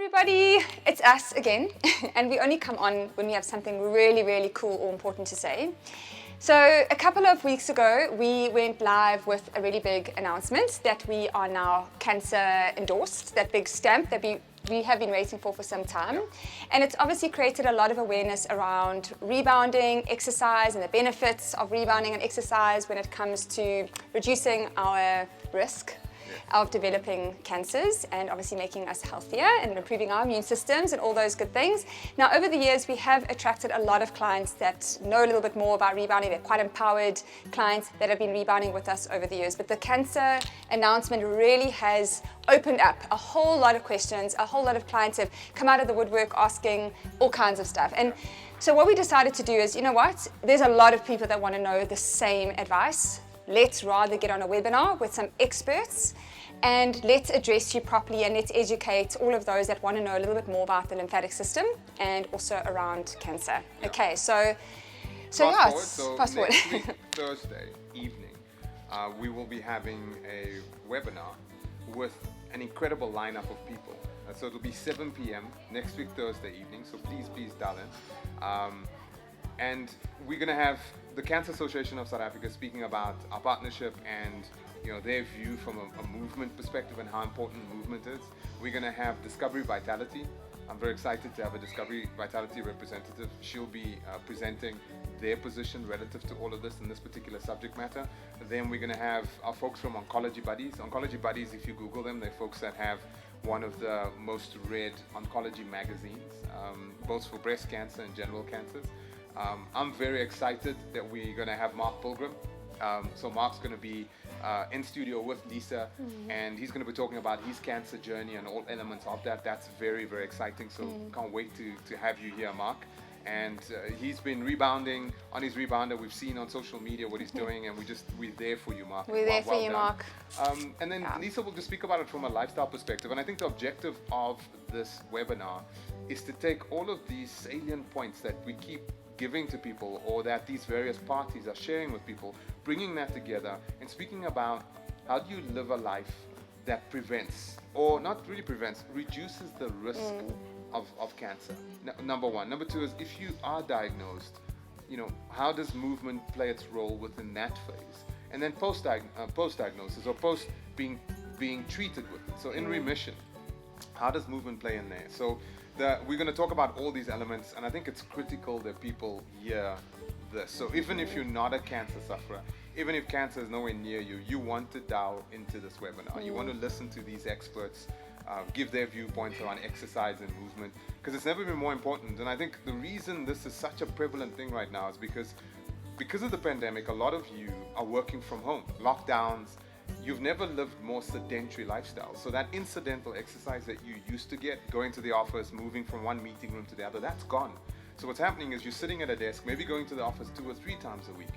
everybody, it's us again, and we only come on when we have something really, really cool or important to say. So a couple of weeks ago, we went live with a really big announcement that we are now CANSA endorsed, that big stamp that we have been waiting for some time. And it's obviously created a lot of awareness around rebounding, exercise, and the benefits of rebounding and exercise when it comes to reducing our risk of developing cancers and obviously making us healthier and improving our immune systems and all those good things. Now, over the years, we have attracted a lot of clients that know a little bit more about rebounding. They're quite empowered clients that have been rebounding with us over the years. But the cancer announcement really has opened up a whole lot of questions. A whole lot of clients have come out of the woodwork asking all kinds of stuff. And so what we decided to do is, you know what? There's a lot of people that want to know the same advice. Let's rather get on a webinar with some experts and let's address you properly and let's educate all of those that want to know a little bit more about the lymphatic system and also around cancer. Yeah. Okay, so fast forward. Next week, Thursday evening, we will be having a webinar with an incredible lineup of people. So it'll be 7 p.m. next week, Thursday evening, so please dial in. And we're going to have the Cancer Association of South Africa speaking about our partnership and their view from a movement perspective and how important movement is. We're going to have Discovery Vitality. I'm very excited to have a Discovery Vitality representative. She'll be presenting their position relative to all of this in this particular subject matter. Then we're going to have our folks from Oncology Buddies. Oncology Buddies, if you Google them, they're folks that have one of the most read oncology magazines, both for breast cancer and general cancers. I'm very excited that we're going to have Mark Pilgrim. So Mark's going to be in studio with Lisa, and he's going to be talking about his cancer journey and all elements of that. That's very, very exciting. So can't wait to have you here, Mark. And he's been rebounding on his rebounder. We've seen on social media what he's doing, and we're there for you, Mark. We're there for you, Mark. And then Lisa will just speak about it from a lifestyle perspective. And I think the objective of this webinar is to take all of these salient points that we keep giving to people or that these various parties are sharing with people, bringing that together and speaking about how do you live a life that prevents, or not really prevents, reduces the risk of cancer. Number one. Number two is if you are diagnosed, how does movement play its role within that phase? And then post-diagnosis or post being treated with it. So in remission, how does movement play in there? So we're going to talk about all these elements, and I think it's critical that people hear this. So even if you're not a cancer sufferer, even if cancer is nowhere near you, you want to dial into this webinar. You want to listen to these experts, give their viewpoints around exercise and movement, because it's never been more important. And I think the reason this is such a prevalent thing right now is because of the pandemic, a lot of you are working from home, lockdowns. You've never lived more sedentary lifestyle. So that incidental exercise that you used to get, going to the office, moving from one meeting room to the other, that's gone. So what's happening is you're sitting at a desk, maybe going to the office 2 or 3 times a week.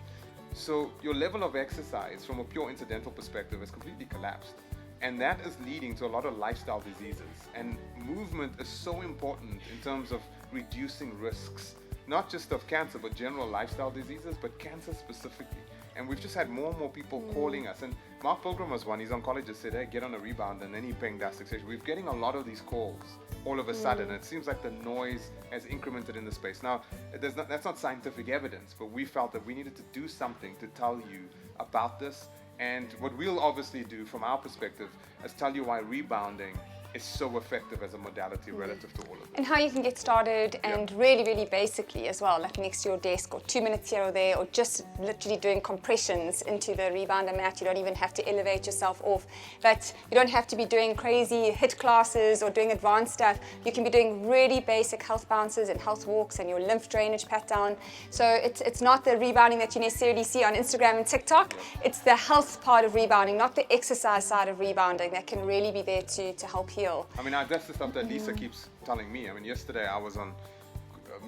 So your level of exercise from a pure incidental perspective has completely collapsed. And that is leading to a lot of lifestyle diseases. And movement is so important in terms of reducing risks, not just of cancer, but general lifestyle diseases, but cancer specifically. And we've just had more and more people calling us. And Mark Pilgrim was one. His oncologist said, hey, get on a rebound, and then he pinged us. We're getting a lot of these calls all of a sudden. It seems like the noise has incremented in the space. Now, that's not scientific evidence, but we felt that we needed to do something to tell you about this. And what we'll obviously do from our perspective is tell you why rebounding is so effective as a modality relative to all of it. And how you can get started, and really, really basically as well, like next to your desk or 2 minutes here or there, or just literally doing compressions into the rebounder mat. You don't even have to elevate yourself off, but you don't have to be doing crazy HIIT classes or doing advanced stuff. You can be doing really basic health bounces and health walks and your lymph drainage pat down. So it's not the rebounding that you necessarily see on Instagram and TikTok. It's the health part of rebounding, not the exercise side of rebounding, that can really be there to help heal. I mean, that's the stuff that Lisa keeps telling me. I mean, yesterday I was on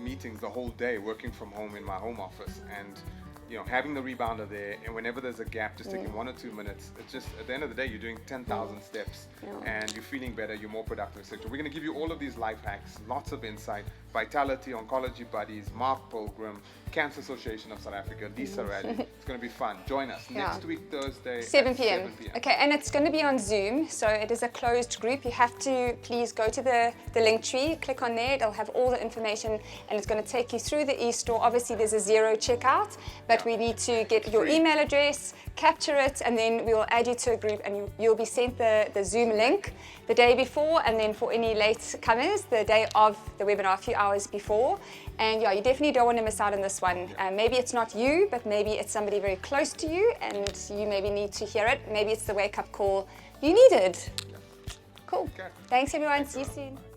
meetings the whole day working from home in my home office, and having the rebounder there, and whenever there's a gap, just taking 1 or 2 minutes. It's just, at the end of the day, you're doing 10,000 steps, and you're feeling better, you're more productive, etc. We're going to give you all of these life hacks, lots of insight. Vitality, Oncology Buddies, Mark Pilgrim, Cancer Association of South Africa, Lisa Radley. It's going to be fun. Join us next week, Thursday, 7 at p.m. 7 p.m. Okay, and it's going to be on Zoom, so it is a closed group. You have to please go to the link tree, click on there, it'll have all the information, and it's going to take you through the e-store. Obviously, there's a zero checkout, but we need to get your email address, capture it, and then we will add you to a group, and you'll be sent the Zoom link the day before, and then for any late comers, the day of the webinar, a few hours before. And yeah, you definitely don't want to miss out on this one. Maybe it's not you, but maybe it's somebody very close to you, and you maybe need to hear it. Maybe it's the wake-up call you needed. Cool. Okay. Thanks, everyone. See you soon.